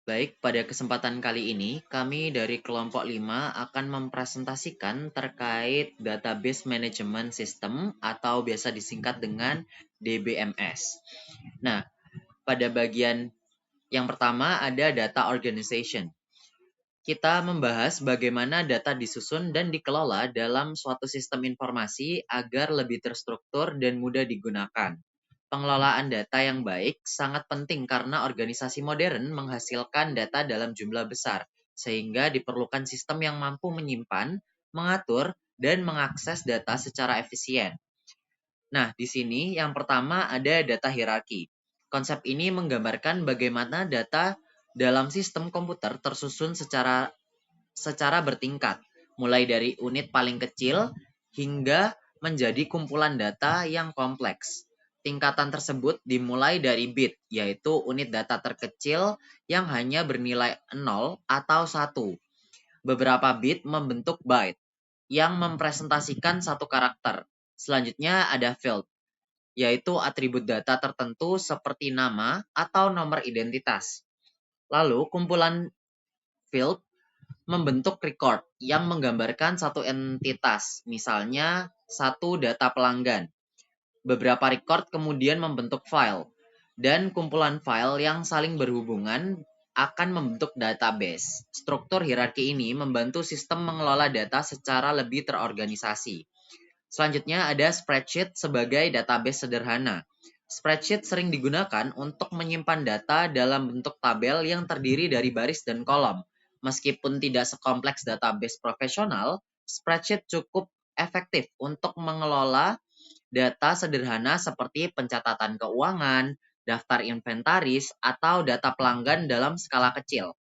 Baik, pada kesempatan kali ini, kami dari kelompok 5 akan mempresentasikan terkait Database Management System atau biasa disingkat dengan DBMS. Nah, pada bagian yang pertama ada Data Organization. Kita membahas bagaimana data disusun dan dikelola dalam suatu sistem informasi agar lebih terstruktur dan mudah digunakan. Pengelolaan data yang baik sangat penting karena organisasi modern menghasilkan data dalam jumlah besar, sehingga diperlukan sistem yang mampu menyimpan, mengatur, dan mengakses data secara efisien. Nah, di sini yang pertama ada data hierarki. Konsep ini menggambarkan bagaimana data dalam sistem komputer tersusun secara bertingkat, mulai dari unit paling kecil hingga menjadi kumpulan data yang kompleks. Tingkatan tersebut dimulai dari bit, yaitu unit data terkecil yang hanya bernilai 0 atau 1. Beberapa bit membentuk byte, yang mempresentasikan satu karakter. Selanjutnya ada field, yaitu atribut data tertentu seperti nama atau nomor identitas. Lalu, kumpulan field membentuk record yang menggambarkan satu entitas, misalnya satu data pelanggan. Beberapa record kemudian membentuk file, dan kumpulan file yang saling berhubungan akan membentuk database. Struktur hierarki ini membantu sistem mengelola data secara lebih terorganisasi. Selanjutnya ada spreadsheet sebagai database sederhana. Spreadsheet sering digunakan untuk menyimpan data dalam bentuk tabel yang terdiri dari baris dan kolom. Meskipun tidak sekompleks database profesional, spreadsheet cukup efektif untuk mengelola data sederhana seperti pencatatan keuangan, daftar inventaris, atau data pelanggan dalam skala kecil.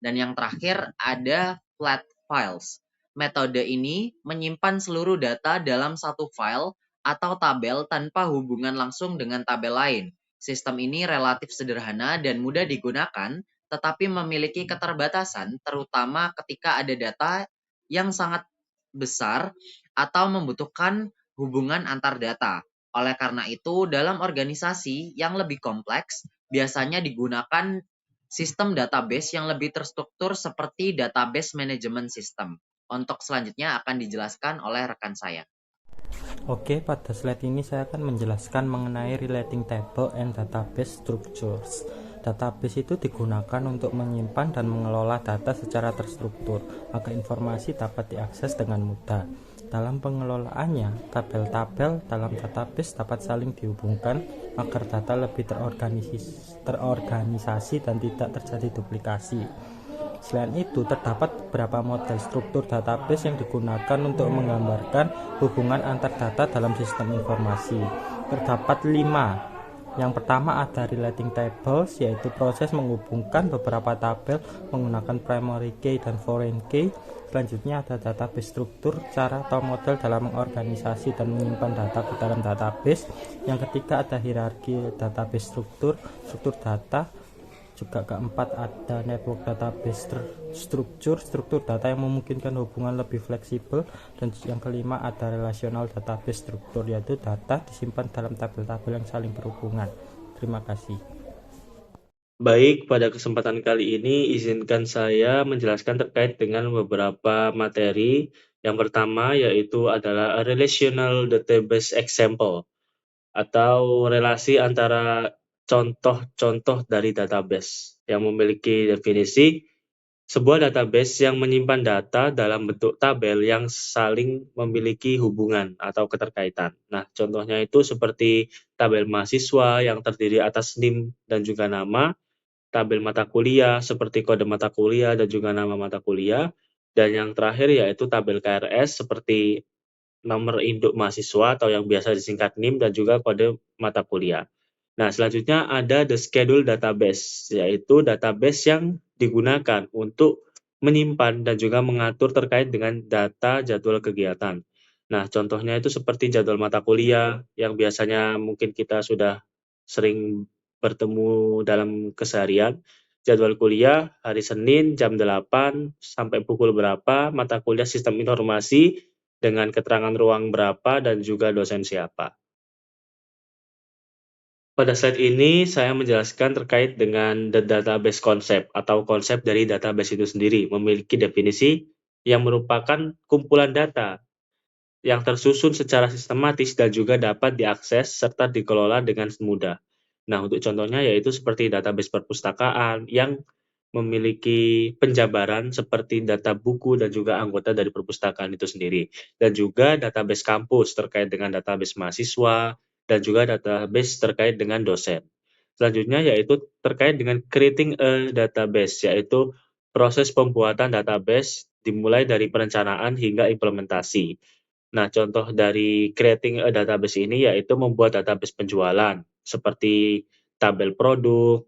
Dan yang terakhir ada flat files. Metode ini menyimpan seluruh data dalam satu file atau tabel tanpa hubungan langsung dengan tabel lain. Sistem ini relatif sederhana dan mudah digunakan, tetapi memiliki keterbatasan, terutama ketika ada data yang sangat besar atau membutuhkan hubungan antar data. Oleh karena itu, dalam organisasi yang lebih kompleks, biasanya digunakan sistem database yang lebih terstruktur seperti database management system. Untuk selanjutnya akan dijelaskan oleh rekan saya. Oke, pada slide ini saya akan menjelaskan mengenai relating table and database structures. Database itu digunakan untuk menyimpan dan mengelola data secara terstruktur agar informasi dapat diakses dengan mudah. Dalam pengelolaannya, tabel-tabel dalam database dapat saling dihubungkan agar data lebih terorganisasi dan tidak terjadi duplikasi. Selain itu, terdapat beberapa model struktur database yang digunakan untuk menggambarkan hubungan antar data dalam sistem informasi. Terdapat 5. Yang pertama ada relating tables, yaitu proses menghubungkan beberapa tabel menggunakan primary key dan foreign key. Selanjutnya ada database struktur, cara atau model dalam mengorganisasi dan menyimpan data ke dalam database. Yang ketiga ada hierarki database struktur data. Juga keempat ada network database struktur data yang memungkinkan hubungan lebih fleksibel. Dan yang kelima ada relational database struktur, yaitu data disimpan dalam tabel-tabel yang saling berhubungan. Terima kasih. Baik, pada kesempatan kali ini izinkan saya menjelaskan terkait dengan beberapa materi. Yang pertama yaitu adalah a relational database example atau relasi antara contoh-contoh dari database yang memiliki definisi sebuah database yang menyimpan data dalam bentuk tabel yang saling memiliki hubungan atau keterkaitan. Nah, contohnya itu seperti tabel mahasiswa yang terdiri atas NIM dan juga nama, tabel mata kuliah seperti kode mata kuliah dan juga nama mata kuliah, dan yang terakhir yaitu tabel KRS seperti nomor induk mahasiswa atau yang biasa disingkat NIM dan juga kode mata kuliah. Nah, selanjutnya ada the schedule database, yaitu database yang digunakan untuk menyimpan dan juga mengatur terkait dengan data jadwal kegiatan. Nah, contohnya itu seperti jadwal mata kuliah yang biasanya mungkin kita sudah sering bertemu dalam keseharian. Jadwal kuliah hari Senin jam 8 sampai pukul berapa, mata kuliah sistem informasi dengan keterangan ruang berapa dan juga dosen siapa. Pada slide ini saya menjelaskan terkait dengan the database concept atau konsep dari database itu sendiri, memiliki definisi yang merupakan kumpulan data yang tersusun secara sistematis dan juga dapat diakses serta dikelola dengan mudah. Nah, untuk contohnya yaitu seperti database perpustakaan yang memiliki penjabaran seperti data buku dan juga anggota dari perpustakaan itu sendiri. Dan juga database kampus terkait dengan database mahasiswa dan juga database terkait dengan dosen. Selanjutnya yaitu terkait dengan creating a database, yaitu proses pembuatan database dimulai dari perencanaan hingga implementasi. Nah, contoh dari creating a database ini yaitu membuat database penjualan seperti tabel produk,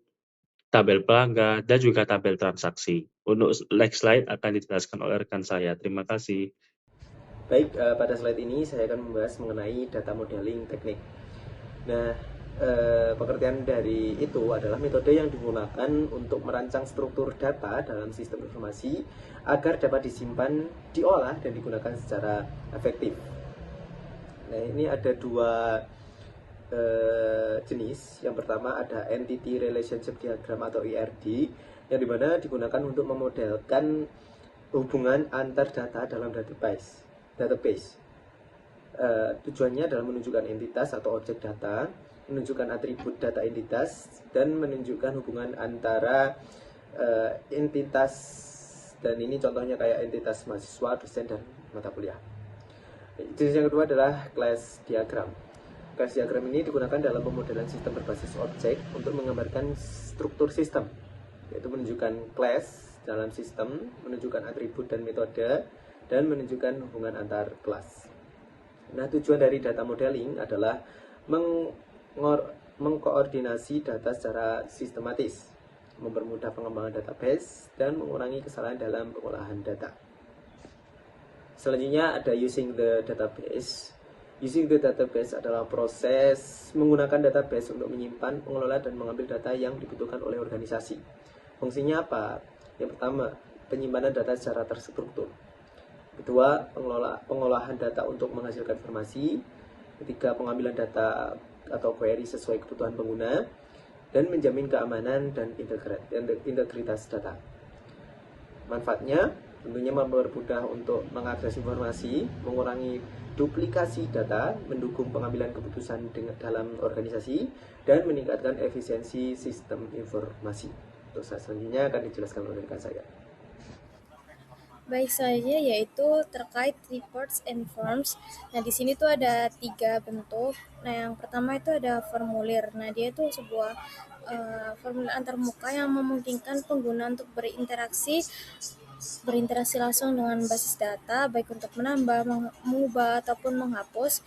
tabel pelanggan, dan juga tabel transaksi. Untuk next slide akan dijelaskan oleh rekan saya. Terima kasih. Baik, pada slide ini saya akan membahas mengenai data modeling teknik. Nah, pengertian dari itu adalah metode yang digunakan untuk merancang struktur data dalam sistem informasi agar dapat disimpan, diolah, dan digunakan secara efektif. Nah, ini ada dua jenis. Yang pertama ada Entity Relationship Diagram atau ERD, yang dimana digunakan untuk memodelkan hubungan antar data dalam database. Tujuannya adalah menunjukkan entitas atau objek data, menunjukkan atribut data entitas, dan menunjukkan hubungan antara entitas, dan ini contohnya kayak entitas mahasiswa, dosen, dan mata kuliah. Jenis yang kedua adalah class diagram. Class diagram ini digunakan dalam pemodelan sistem berbasis objek untuk menggambarkan struktur sistem, yaitu menunjukkan class dalam sistem, menunjukkan atribut dan metode, dan menunjukkan hubungan antar kelas. Nah, tujuan dari data modeling adalah mengkoordinasi data secara sistematis, mempermudah pengembangan database, dan mengurangi kesalahan dalam pengolahan data. Selanjutnya ada using the database. Using the database adalah proses menggunakan database untuk menyimpan, mengelola, dan mengambil data yang dibutuhkan oleh organisasi. Fungsinya apa? Yang pertama, penyimpanan data secara terstruktur. Kedua, pengolahan data untuk menghasilkan informasi. Ketiga, pengambilan data atau query sesuai kebutuhan pengguna. Dan menjamin keamanan dan integritas data. Manfaatnya tentunya mempermudah untuk mengakses informasi, mengurangi duplikasi data, mendukung pengambilan keputusan dalam organisasi, dan meningkatkan efisiensi sistem informasi. Untuk selanjutnya akan dijelaskan oleh rekan saya. Baik saja, yaitu terkait reports and forms. Nah, di sini tuh ada 3 bentuk. Nah, yang pertama itu ada formulir. Nah, dia itu sebuah formulir antarmuka yang memungkinkan pengguna untuk berinteraksi langsung dengan basis data, baik untuk menambah, mengubah, ataupun menghapus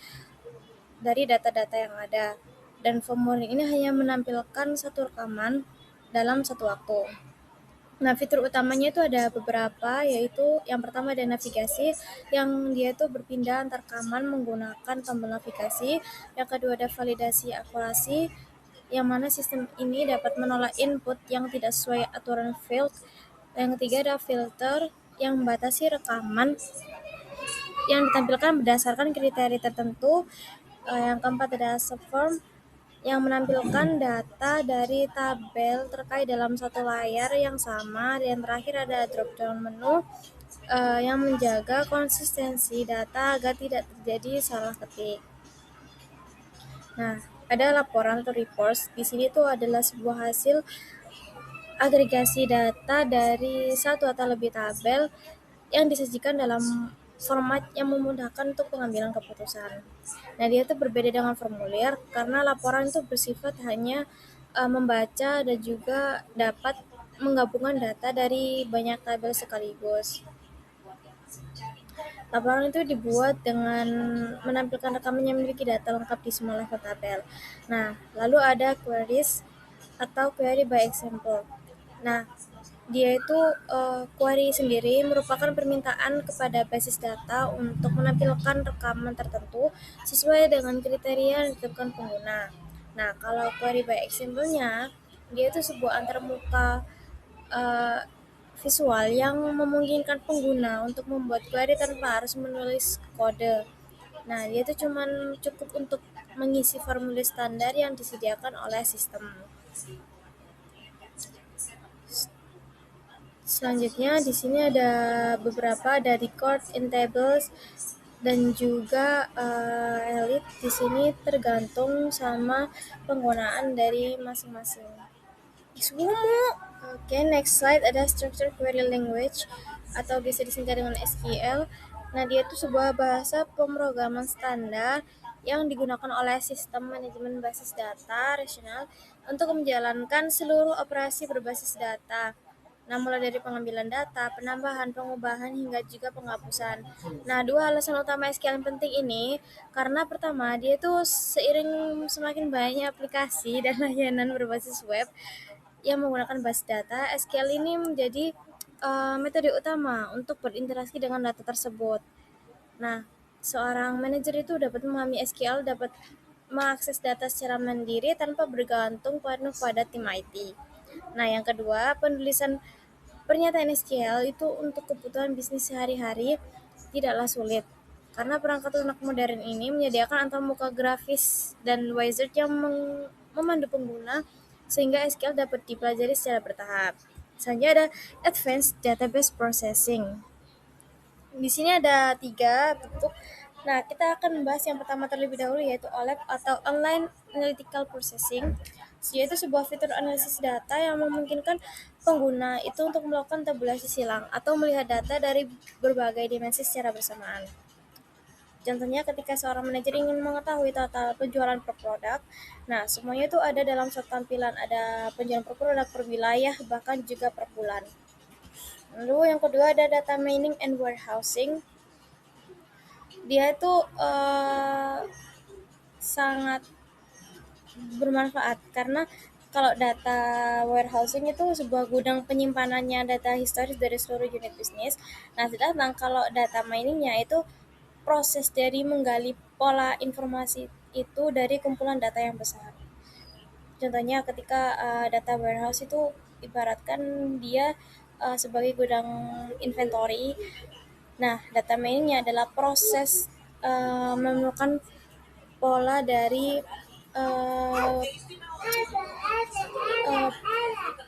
dari data-data yang ada. Dan formulir ini hanya menampilkan satu rekaman dalam satu waktu. Nah, fitur utamanya itu ada beberapa, yaitu yang pertama ada navigasi, yang dia itu berpindah antar rekaman menggunakan tombol navigasi. Yang kedua ada validasi akurasi, yang mana sistem ini dapat menolak input yang tidak sesuai aturan field. Yang ketiga ada filter, yang membatasi rekaman yang ditampilkan berdasarkan kriteria tertentu. Yang keempat ada subform, yang menampilkan data dari tabel terkait dalam satu layar yang sama. Dan terakhir ada drop-down menu yang menjaga konsistensi data agar tidak terjadi salah ketik. Nah, ada laporan atau reports. Di sini tuh adalah sebuah hasil agregasi data dari satu atau lebih tabel yang disajikan dalam format yang memudahkan untuk pengambilan keputusan. Nah, dia itu berbeda dengan formulir karena laporan itu bersifat hanya membaca dan juga dapat menggabungkan data dari banyak tabel sekaligus. Laporan itu dibuat dengan menampilkan rekaman yang memiliki data lengkap di semua level tabel. Nah, lalu ada queries atau query by example. Nah, dia itu query sendiri merupakan permintaan kepada basis data untuk menampilkan rekaman tertentu sesuai dengan kriteria yang ditetapkan pengguna. Nah, kalau query by example-nya, dia itu sebuah antarmuka visual yang memungkinkan pengguna untuk membuat query tanpa harus menulis kode. Nah, dia itu cukup untuk mengisi formulir standar yang disediakan oleh sistem. Selanjutnya di sini ada beberapa, ada record in tables dan juga elite. Di sini tergantung sama penggunaan dari masing-masing. Oke, next slide ada structured query language atau bisa disingkat dengan SQL. Nah, dia itu sebuah bahasa pemrograman standar yang digunakan oleh sistem manajemen basis data rasional untuk menjalankan seluruh operasi berbasis data. Nah, mulai dari pengambilan data, penambahan, pengubahan, hingga juga penghapusan. Nah, dua alasan utama SQL yang penting ini, karena pertama, dia tuh seiring semakin banyak aplikasi dan layanan berbasis web yang menggunakan basis data, SQL ini menjadi metode utama untuk berinteraksi dengan data tersebut. Nah, seorang manajer itu dapat memahami SQL, dapat mengakses data secara mandiri tanpa bergantung penuh pada tim IT. Nah, yang kedua, penulisan pernyataan SQL itu untuk kebutuhan bisnis sehari-hari tidaklah sulit, karena perangkat lunak modern ini menyediakan antarmuka grafis dan wizard yang memandu pengguna sehingga SQL dapat dipelajari secara bertahap. Selanjutnya ada Advanced Database Processing. Di sini ada 3 bentuk. Nah, kita akan membahas yang pertama terlebih dahulu, yaitu OLAP atau Online Analytical Processing, yaitu sebuah fitur analisis data yang memungkinkan pengguna itu untuk melakukan tabulasi silang atau melihat data dari berbagai dimensi secara bersamaan. Contohnya ketika seorang manajer ingin mengetahui total penjualan per produk, nah semuanya itu ada dalam suatu tampilan, ada penjualan per produk, per wilayah, bahkan juga per bulan. Lalu yang kedua ada data mining and warehousing. Dia itu sangat bermanfaat karena kalau data warehousing itu sebuah gudang penyimpanannya data historis dari seluruh unit bisnis. Nah, sedangkan kalau data miningnya itu proses dari menggali pola informasi itu dari kumpulan data yang besar. Contohnya ketika data warehouse itu ibaratkan dia sebagai gudang inventory. Nah, data miningnya adalah proses menemukan pola dari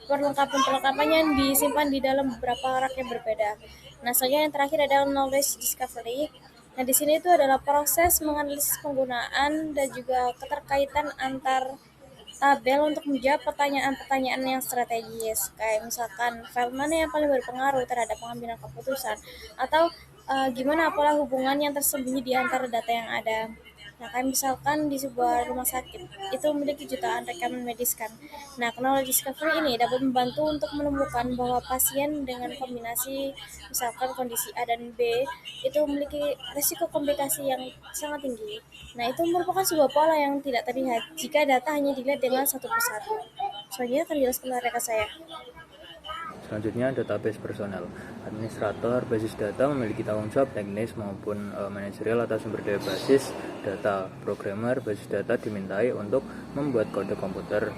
perlengkapan yang disimpan di dalam beberapa rak yang berbeda. Nah, selanjutnya yang terakhir adalah knowledge discovery. Nah, di sini itu adalah proses menganalisis penggunaan dan juga keterkaitan antar tabel untuk menjawab pertanyaan-pertanyaan yang strategis, kayak misalkan file mana yang paling berpengaruh terhadap pengambilan keputusan, atau gimana pola hubungan yang tersembunyi di antara data yang ada. Nah, kayak misalkan di sebuah rumah sakit itu memiliki jutaan rekaman medis kan. Nah, knowledge discovery ini dapat membantu untuk menemukan bahwa pasien dengan kombinasi misalkan kondisi A dan B itu memiliki risiko komplikasi yang sangat tinggi. Nah, itu merupakan sebuah pola yang tidak terlihat jika data hanya dilihat dengan satu persatu. Selanjutnya akan dijelaskan oleh rekan saya. Selanjutnya, database personal. Administrator basis data memiliki tanggung jawab teknis maupun manajerial atas sumber daya basis data. Programmer basis data dimintai untuk membuat kode komputer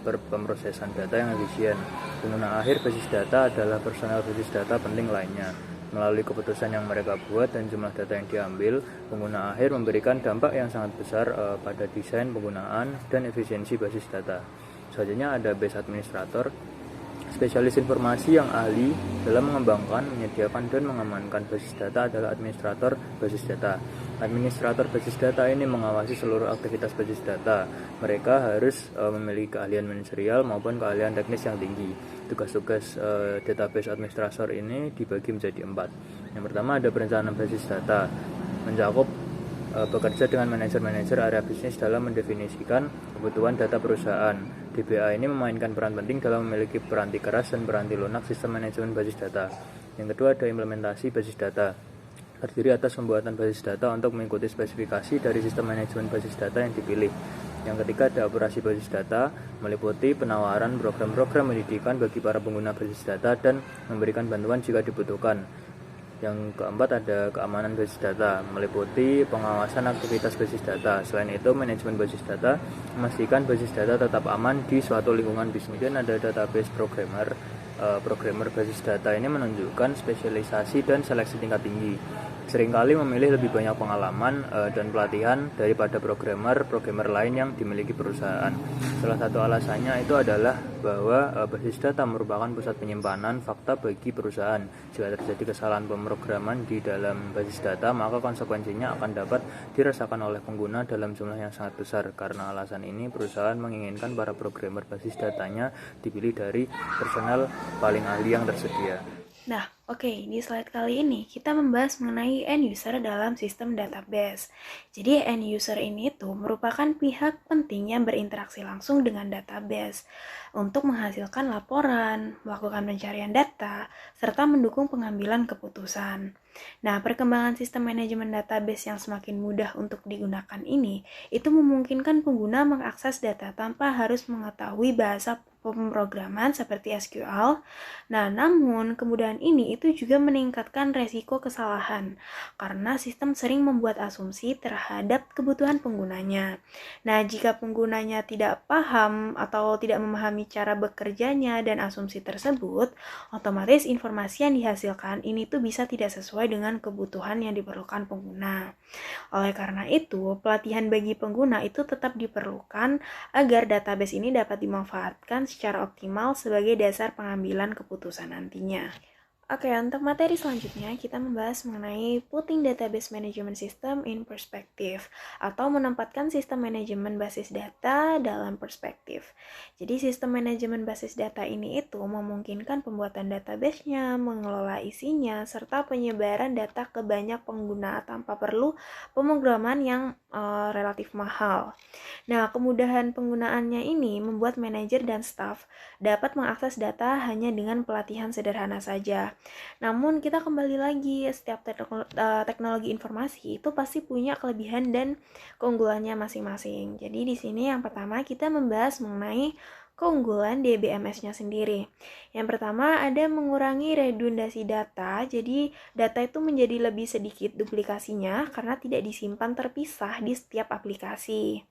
pemrosesan data yang efisien. Pengguna akhir basis data adalah personal basis data penting lainnya. Melalui keputusan yang mereka buat dan jumlah data yang diambil, pengguna akhir memberikan dampak yang sangat besar pada desain penggunaan dan efisiensi basis data. Selanjutnya ada base administrator. Spesialis informasi yang ahli dalam mengembangkan, menyediakan, dan mengamankan basis data adalah administrator basis data. Administrator basis data ini mengawasi seluruh aktivitas basis data. Mereka harus memiliki keahlian manajerial maupun keahlian teknis yang tinggi. Tugas-tugas database administrator ini dibagi menjadi 4. Yang pertama ada perencanaan basis data, mencakup bekerja dengan manajer-manajer area bisnis dalam mendefinisikan kebutuhan data perusahaan. DBA ini memainkan peran penting dalam memiliki peranti keras dan peranti lunak sistem manajemen basis data. Yang kedua ada implementasi basis data, terdiri atas pembuatan basis data untuk mengikuti spesifikasi dari sistem manajemen basis data yang dipilih. Yang ketiga ada operasi basis data, meliputi penawaran program-program pendidikan bagi para pengguna basis data dan memberikan bantuan jika dibutuhkan. Yang keempat ada keamanan basis data, meliputi pengawasan aktivitas basis data. Selain itu, manajemen basis data memastikan basis data tetap aman di suatu lingkungan bisnis. Dan ada database programmer. Programmer basis data ini menunjukkan spesialisasi dan seleksi tingkat tinggi. seringkali memilih lebih banyak pengalaman dan pelatihan daripada programmer lain yang dimiliki perusahaan. Salah satu alasannya itu adalah bahwa basis data merupakan pusat penyimpanan fakta bagi perusahaan. Jika terjadi kesalahan pemrograman di dalam basis data, maka konsekuensinya akan dapat dirasakan oleh pengguna dalam jumlah yang sangat besar. Karena alasan ini, perusahaan menginginkan para programmer basis datanya dipilih dari personel paling ahli yang tersedia. Nah, oke, di slide kali ini kita membahas mengenai end user dalam sistem database. Jadi end user ini tuh merupakan pihak penting yang berinteraksi langsung dengan database untuk menghasilkan laporan, melakukan pencarian data, serta mendukung pengambilan keputusan. Nah, perkembangan sistem manajemen database yang semakin mudah untuk digunakan ini, itu memungkinkan pengguna mengakses data tanpa harus mengetahui bahasa pemrograman seperti SQL. Nah, namun kemudahan ini itu juga meningkatkan resiko kesalahan karena sistem sering membuat asumsi terhadap kebutuhan penggunanya. Nah, jika penggunanya tidak paham atau tidak memahami cara bekerjanya dan asumsi tersebut, otomatis informasi yang dihasilkan ini tuh bisa tidak sesuai dengan kebutuhan yang diperlukan pengguna. Oleh karena itu, pelatihan bagi pengguna itu tetap diperlukan agar database ini dapat dimanfaatkan secara optimal sebagai dasar pengambilan keputusan nantinya. Oke, untuk materi selanjutnya kita membahas mengenai putting database management system in perspective atau menempatkan sistem manajemen basis data dalam perspektif. Jadi sistem manajemen basis data ini itu memungkinkan pembuatan database-nya, mengelola isinya, serta penyebaran data ke banyak pengguna tanpa perlu pemrograman yang relatif mahal. Nah, kemudahan penggunaannya ini membuat manajer dan staff dapat mengakses data hanya dengan pelatihan sederhana saja. Namun kita kembali lagi, setiap teknologi informasi itu pasti punya kelebihan dan keunggulannya masing-masing. Jadi di sini yang pertama kita membahas mengenai keunggulan DBMS-nya sendiri. Yang pertama ada mengurangi redundasi data, jadi data itu menjadi lebih sedikit duplikasinya karena tidak disimpan terpisah di setiap aplikasi.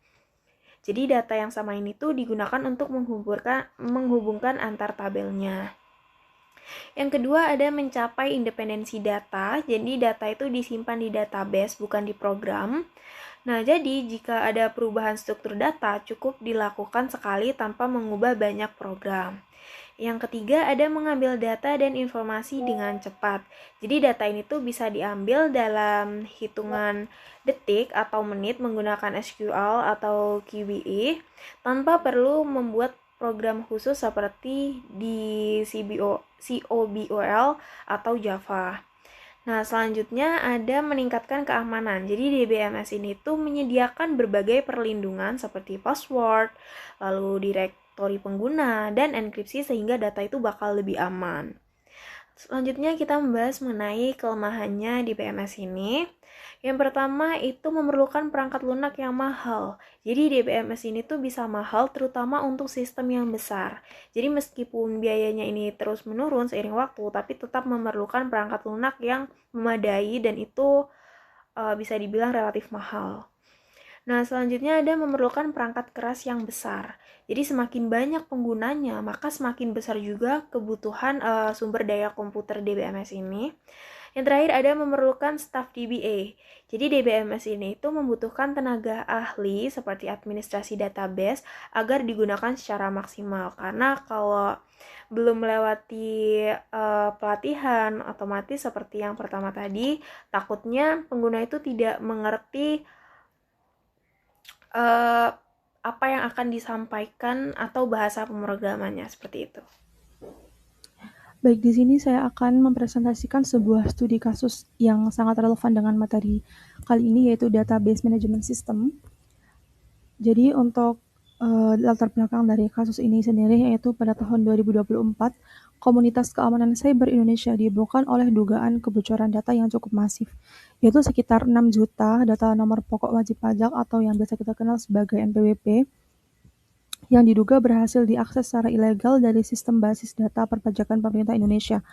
Jadi data yang sama ini tuh digunakan untuk menghubungkan antar tabelnya. Yang kedua ada mencapai independensi data, jadi data itu disimpan di database bukan di program. Nah, jadi jika ada perubahan struktur data cukup dilakukan sekali tanpa mengubah banyak program. Yang ketiga ada mengambil data dan informasi dengan cepat. Jadi data ini tuh bisa diambil dalam hitungan detik atau menit menggunakan SQL atau QBE tanpa perlu membuat program khusus seperti di COBOL atau Java. Nah, selanjutnya ada meningkatkan keamanan. Jadi DBMS ini tuh menyediakan berbagai perlindungan seperti password, lalu direktori pengguna, dan enkripsi sehingga data itu bakal lebih aman. Selanjutnya kita membahas mengenai kelemahannya di DBMS ini. Yang pertama itu memerlukan perangkat lunak yang mahal. Jadi DBMS ini tuh bisa mahal terutama untuk sistem yang besar. Jadi meskipun biayanya ini terus menurun seiring waktu, tapi tetap memerlukan perangkat lunak yang memadai dan itu bisa dibilang relatif mahal. Nah, selanjutnya ada memerlukan perangkat keras yang besar. Jadi semakin banyak penggunanya, maka semakin besar juga kebutuhan sumber daya komputer DBMS ini. Yang terakhir ada memerlukan staff DBA. Jadi DBMS ini itu membutuhkan tenaga ahli seperti administrasi database agar digunakan secara maksimal. Karena kalau belum melewati pelatihan, otomatis seperti yang pertama tadi, takutnya pengguna itu tidak mengerti apa yang akan disampaikan atau bahasa pemrogramannya seperti itu. Baik, di sini saya akan mempresentasikan sebuah studi kasus yang sangat relevan dengan materi kali ini, yaitu Database Management System. Jadi untuk latar belakang dari kasus ini sendiri, yaitu pada tahun 2024, komunitas keamanan cyber Indonesia dihebohkan oleh dugaan kebocoran data yang cukup masif, yaitu sekitar 6 juta data nomor pokok wajib pajak atau yang biasa kita kenal sebagai NPWP, yang diduga berhasil diakses secara ilegal dari sistem basis data perpajakan pemerintah Indonesia.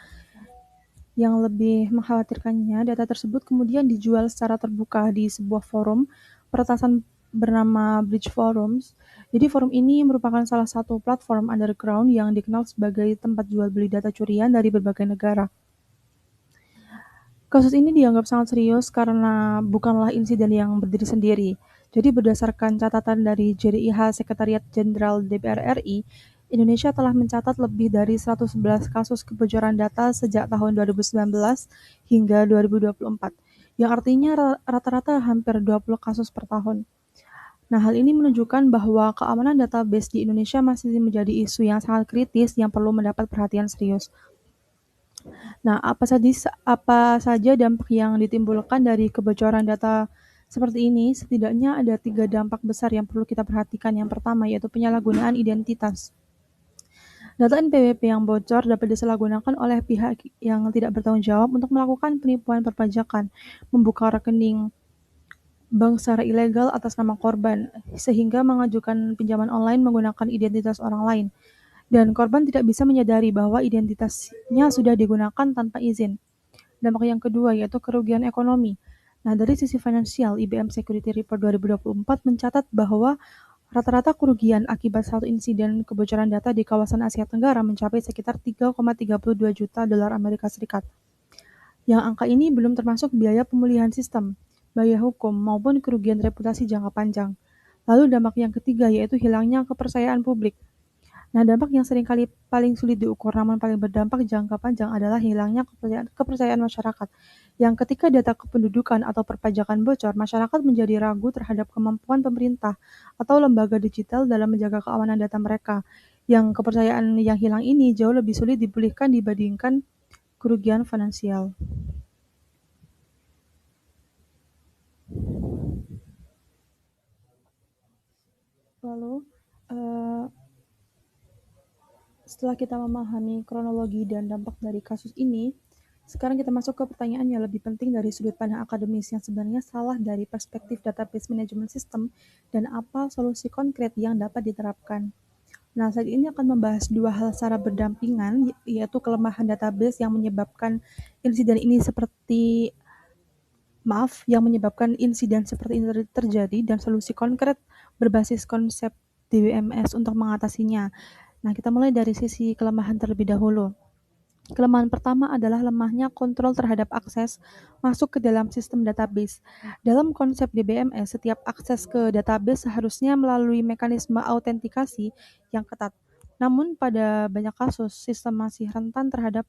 Yang lebih mengkhawatirkannya, data tersebut kemudian dijual secara terbuka di sebuah forum peretasan bernama Bridge Forums. Jadi forum ini merupakan salah satu platform underground yang dikenal sebagai tempat jual beli data curian dari berbagai negara. Kasus ini dianggap sangat serius karena bukanlah insiden yang berdiri sendiri. Jadi berdasarkan catatan dari JDIH Sekretariat Jenderal DPR RI, Indonesia telah mencatat lebih dari 111 kasus kebocoran data sejak tahun 2019 hingga 2024, yang artinya rata-rata hampir 20 kasus per tahun. Nah, hal ini menunjukkan bahwa keamanan database di Indonesia masih menjadi isu yang sangat kritis yang perlu mendapat perhatian serius. Nah, apa saja dampak yang ditimbulkan dari kebocoran data seperti ini? Setidaknya ada 3 dampak besar yang perlu kita perhatikan. Yang pertama yaitu penyalahgunaan identitas. Data NPWP yang bocor dapat disalahgunakan oleh pihak yang tidak bertanggung jawab untuk melakukan penipuan perpajakan, membuka rekening bank secara ilegal atas nama korban, sehingga mengajukan pinjaman online menggunakan identitas orang lain. Dan korban tidak bisa menyadari bahwa identitasnya sudah digunakan tanpa izin. Dampak yang kedua yaitu kerugian ekonomi. Nah, dari sisi finansial, IBM Security Report 2024 mencatat bahwa rata-rata kerugian akibat satu insiden kebocoran data di kawasan Asia Tenggara mencapai sekitar 3,32 juta dolar Amerika Serikat. Yang angka ini belum termasuk biaya pemulihan sistem, biaya hukum, maupun kerugian reputasi jangka panjang. Lalu dampak yang ketiga yaitu hilangnya kepercayaan publik. Nah, dampak yang seringkali paling sulit diukur namun paling berdampak jangka panjang adalah hilangnya kepercayaan masyarakat. Yang ketika data kependudukan atau perpajakan bocor, masyarakat menjadi ragu terhadap kemampuan pemerintah atau lembaga digital dalam menjaga keamanan data mereka. Yang kepercayaan yang hilang ini jauh lebih sulit dipulihkan dibandingkan kerugian finansial. Lalu, setelah kita memahami kronologi dan dampak dari kasus ini, sekarang kita masuk ke pertanyaan yang lebih penting dari sudut pandang akademis yang sebenarnya salah dari perspektif database management system dan apa solusi konkret yang dapat diterapkan. Nah, saat ini akan membahas dua hal secara berdampingan, yaitu kelemahan database yang menyebabkan insiden seperti ini terjadi dan solusi konkret berbasis konsep DBMS untuk mengatasinya. Nah, kita mulai dari sisi kelemahan terlebih dahulu. Kelemahan pertama adalah lemahnya kontrol terhadap akses masuk ke dalam sistem database. Dalam konsep DBMS, setiap akses ke database seharusnya melalui mekanisme autentikasi yang ketat. Namun, pada banyak kasus, sistem masih rentan terhadap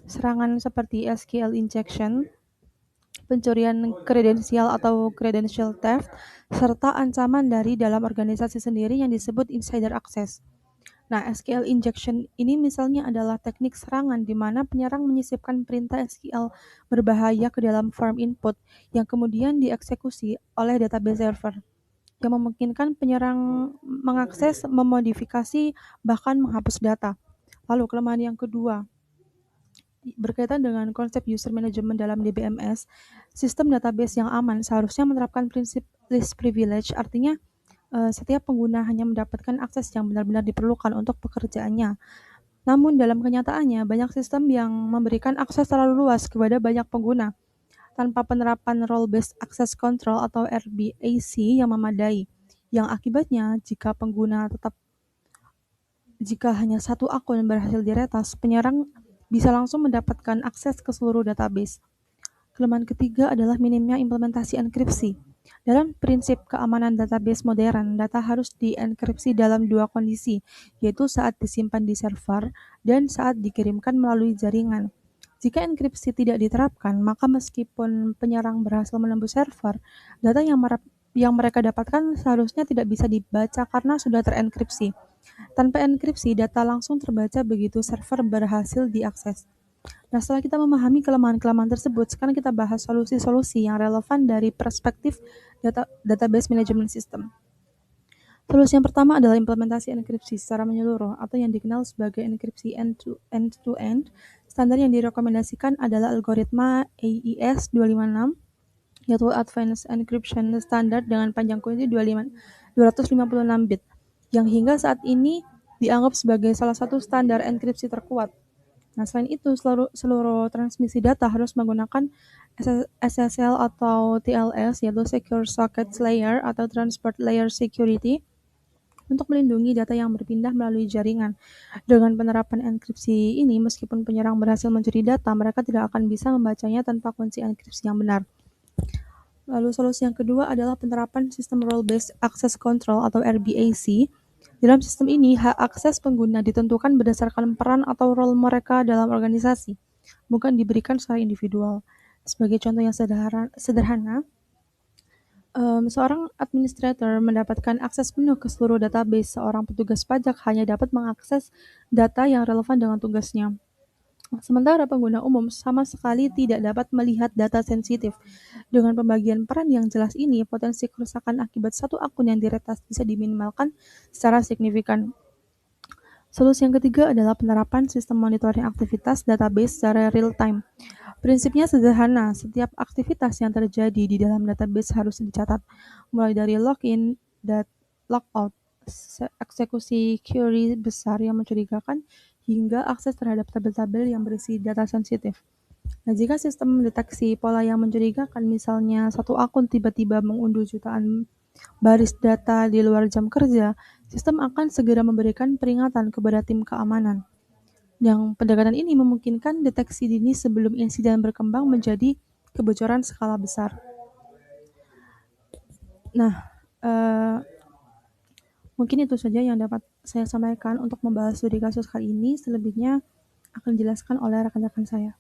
serangan seperti SQL injection, pencurian kredensial atau credential theft, serta ancaman dari dalam organisasi sendiri yang disebut insider access. Nah, SQL injection ini misalnya adalah teknik serangan di mana penyerang menyisipkan perintah SQL berbahaya ke dalam form input yang kemudian dieksekusi oleh database server, yang memungkinkan penyerang mengakses, memodifikasi, bahkan menghapus data. Lalu kelemahan yang kedua, berkaitan dengan konsep user management dalam DBMS, sistem database yang aman seharusnya menerapkan prinsip least privilege, artinya setiap pengguna hanya mendapatkan akses yang benar-benar diperlukan untuk pekerjaannya. Namun dalam kenyataannya, banyak sistem yang memberikan akses terlalu luas kepada banyak pengguna tanpa penerapan role-based access control atau RBAC yang memadai. Yang akibatnya, jika hanya satu akun berhasil diretas, penyerang bisa langsung mendapatkan akses ke seluruh database. Kelemahan ketiga adalah minimnya implementasi enkripsi. Dalam prinsip keamanan database modern, data harus dienkripsi dalam dua kondisi, yaitu saat disimpan di server dan saat dikirimkan melalui jaringan. Jika enkripsi tidak diterapkan, maka meskipun penyerang berhasil menembus server, data yang mereka dapatkan seharusnya tidak bisa dibaca karena sudah terenkripsi. Tanpa enkripsi, data langsung terbaca begitu server berhasil diakses. Nah, setelah kita memahami kelemahan-kelemahan tersebut, sekarang kita bahas solusi-solusi yang relevan dari perspektif database management system. Solusi yang pertama adalah implementasi enkripsi secara menyeluruh atau yang dikenal sebagai enkripsi end-to-end. Standar yang direkomendasikan adalah algoritma AES 256, yaitu Advanced Encryption Standard dengan panjang kunci 256 bit, yang hingga saat ini dianggap sebagai salah satu standar enkripsi terkuat. Nah, selain itu, seluruh transmisi data harus menggunakan SSL atau TLS, yaitu Secure Sockets Layer atau Transport Layer Security. untuk melindungi data yang berpindah melalui jaringan. Dengan penerapan enkripsi ini, meskipun penyerang berhasil mencuri data, mereka tidak akan bisa membacanya tanpa kunci enkripsi yang benar. Lalu solusi yang kedua adalah penerapan sistem Role-Based Access Control atau RBAC. Dalam sistem ini, hak akses pengguna ditentukan berdasarkan peran atau role mereka dalam organisasi, bukan diberikan secara individual. Sebagai contoh yang sederhana, seorang administrator mendapatkan akses penuh ke seluruh database. Seorang petugas pajak hanya dapat mengakses data yang relevan dengan tugasnya. Sementara pengguna umum sama sekali tidak dapat melihat data sensitif. Dengan pembagian peran yang jelas ini, potensi kerusakan akibat satu akun yang diretas bisa diminimalkan secara signifikan. Solusi yang ketiga adalah penerapan sistem monitoring aktivitas database secara real-time. Prinsipnya sederhana, setiap aktivitas yang terjadi di dalam database harus dicatat, mulai dari login, logout, eksekusi query besar yang mencurigakan, hingga akses terhadap tabel-tabel yang berisi data sensitif. Nah, jika sistem mendeteksi pola yang mencurigakan, misalnya satu akun tiba-tiba mengunduh jutaan baris data di luar jam kerja, sistem akan segera memberikan peringatan kepada tim keamanan. Yang pendekatan ini memungkinkan deteksi dini sebelum insiden berkembang menjadi kebocoran skala besar. Nah, mungkin itu saja yang dapat saya sampaikan untuk membahas studi kasus kali ini. Selebihnya akan dijelaskan oleh rekan-rekan saya.